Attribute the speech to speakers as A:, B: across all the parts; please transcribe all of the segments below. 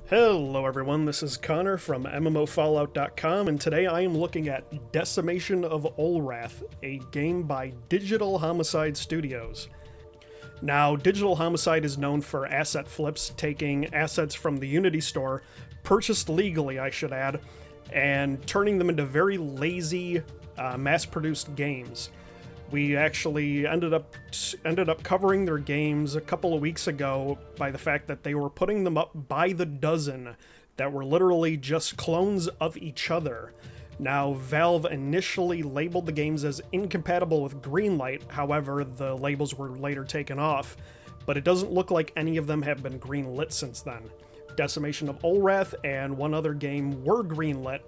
A: Hello everyone, this is Connor from MMOFallout.com, and today I am looking at Decimation of Olrath, a game by Digital Homicide Studios. Now, Digital Homicide is known for asset flips, taking assets from the Unity store, purchased legally I should add, and turning them into very lazy, mass-produced games. We actually ended up covering their games a couple of weeks ago by the fact that they were putting them up by the dozen that were literally just clones of each other. Now, Valve initially labeled the games as incompatible with Greenlight, however, the labels were later taken off, but it doesn't look like any of them have been greenlit since then. Decimation of Olrath and one other game were greenlit,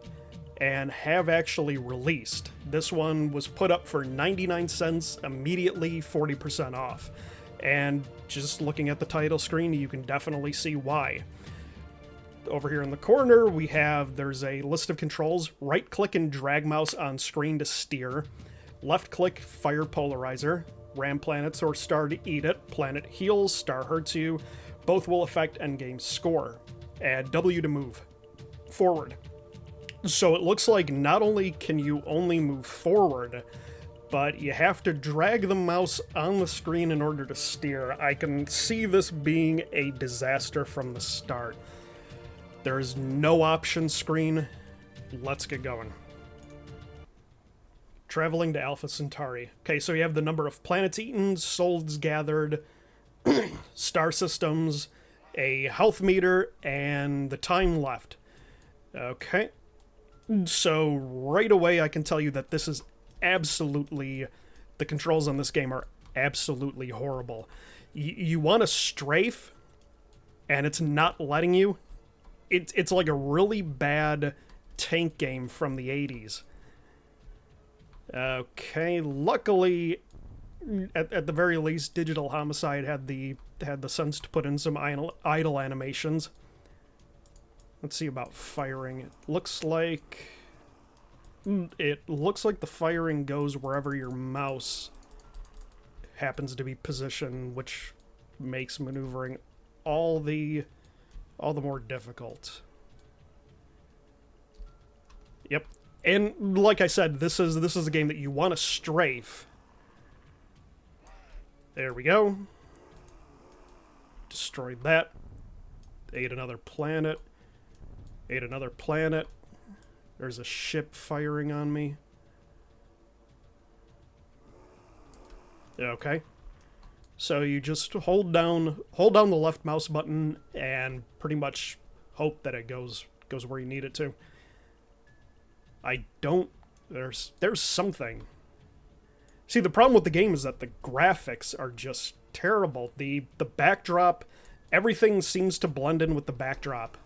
A: and have actually released. This one was put up for 99 cents, immediately 40% off. And just looking at the title screen, you can definitely see why. Over here in the corner, there's a list of controls. Right-click and drag mouse on screen to steer. Left-click, fire polarizer. Ram planets or star to eat it. Planet heals, star hurts you. Both will affect endgame score. Add W to move. Forward. So it looks like not only can you only move forward, but you have to drag the mouse on the screen in order to steer. I can see this being a disaster from the start. There is no option screen. Let's get going. Traveling to Alpha Centauri. Okay, so you have the number of planets eaten, souls gathered, star systems, a health meter, and the time left. Okay. So right away I can tell you that this is the controls on this game are absolutely horrible. You want to strafe, and it's not letting you. It's like a really bad tank game from the 80s. Okay, luckily, at the very least, Digital Homicide had the sense to put in some idle animations. Let's see about firing. It looks like the firing goes wherever your mouse happens to be positioned, which makes maneuvering all the more difficult. Yep. And like I said, this is a game that you want to strafe. There we go. Destroyed that. Ate another planet. Ate another planet. There's a ship firing on me. Okay. So you just hold down the left mouse button and pretty much hope that it goes where you need it to. There's something. See, the problem with the game is that the graphics are just terrible. The backdrop, everything seems to blend in with the backdrop.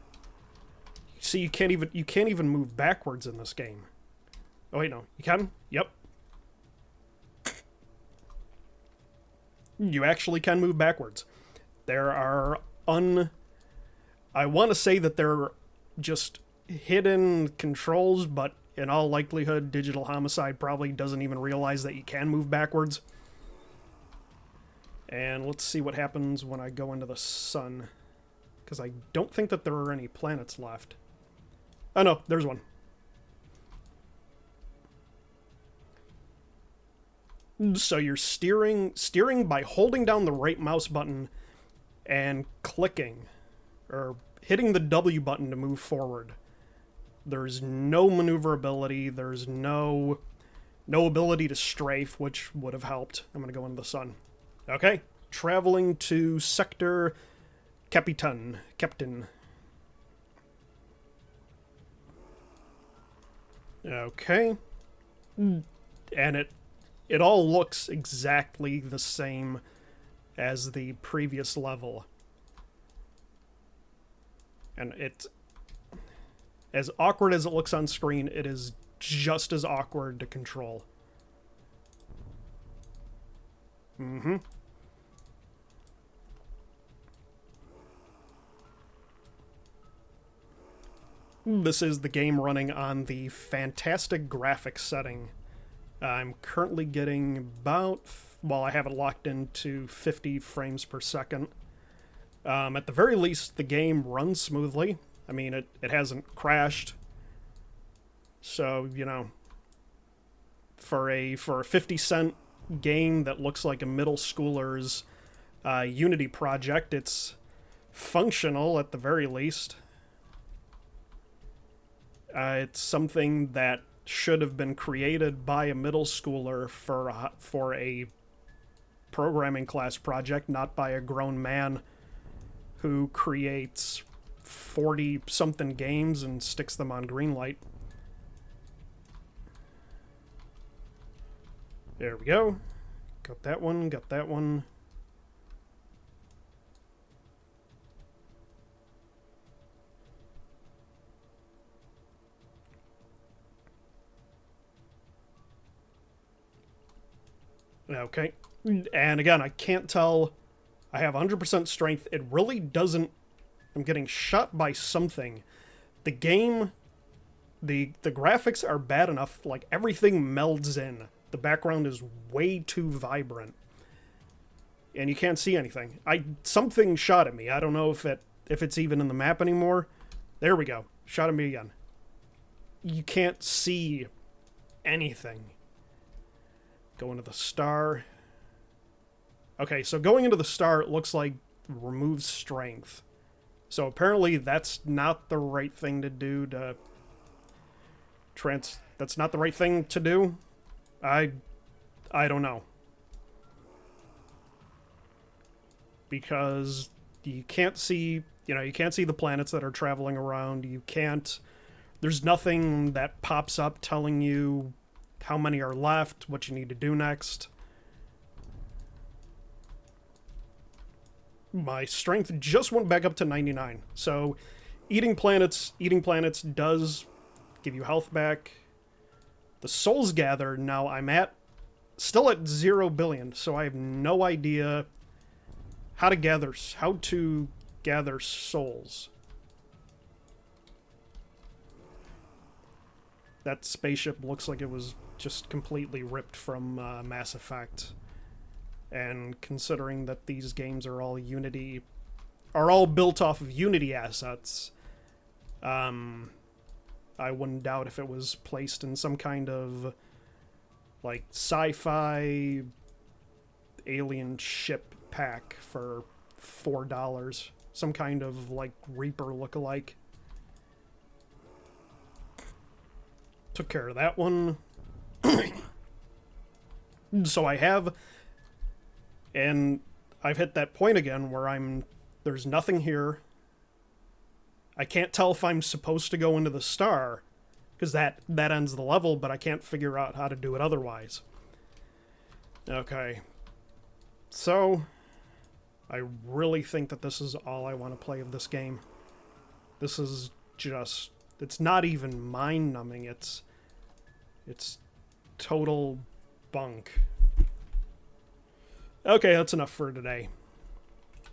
A: See, you can't even move backwards in this game. Oh wait, no. You can? Yep. You actually can move backwards. There are I want to say that they're just hidden controls, but in all likelihood, Digital Homicide probably doesn't even realize that you can move backwards. And let's see what happens when I go into the sun. Because I don't think that there are any planets left. Oh no, there's one. So you're steering by holding down the right mouse button and clicking, or hitting the W button to move forward. There's no maneuverability, there's no ability to strafe, which would have helped. I'm gonna go into the sun. Okay, traveling to Sector KAPTEYN. Okay. And it all looks exactly the same as the previous level. And it's as awkward as it looks on screen, it is just as awkward to control. Mm-hmm. This is the game running on the fantastic graphics setting. I'm currently getting about, well, I have it locked into 50 frames per second. At the very least, the game runs smoothly. I mean, it hasn't crashed. So, you know, for a 50-cent game that looks like a middle schooler's Unity project, it's functional at the very least. It's something that should have been created by a middle schooler for a programming class project, not by a grown man who creates 40-something games and sticks them on Greenlight. There we go. Got that one, got that one. Okay. And again, I can't tell. I have 100% strength. It really doesn't... I'm getting shot by something. The game... The graphics are bad enough, like, everything melds in. The background is way too vibrant. And you can't see anything. Something shot at me. I don't know if it's even in the map anymore. There we go. Shot at me again. You can't see anything. Go into the star. Okay, so going into the star, it looks like removes strength. So apparently that's not the right thing to do to... That's not the right thing to do? I don't know. Because you can't see... You know, you can't see the planets that are traveling around. You can't... There's nothing that pops up telling you how many are left, what you need to do next. My strength just went back up to 99. So eating planets does give you health back. The souls gather, now I'm still at 0 billion, so I have no idea how to gather souls. That spaceship looks like it was just completely ripped from Mass Effect. And considering that these games are all built off of Unity assets, I wouldn't doubt if it was placed in some kind of, like, sci-fi alien ship pack for $4. Some kind of, like, Reaper lookalike. Took care of that one. So I have... And I've hit that point again where there's nothing here. I can't tell if I'm supposed to go into the star, because that ends the level, but I can't figure out how to do it otherwise. Okay. So, I really think that this is all I want to play of this game. This is just... It's not even mind-numbing, it's total bunk. Okay, that's enough for today.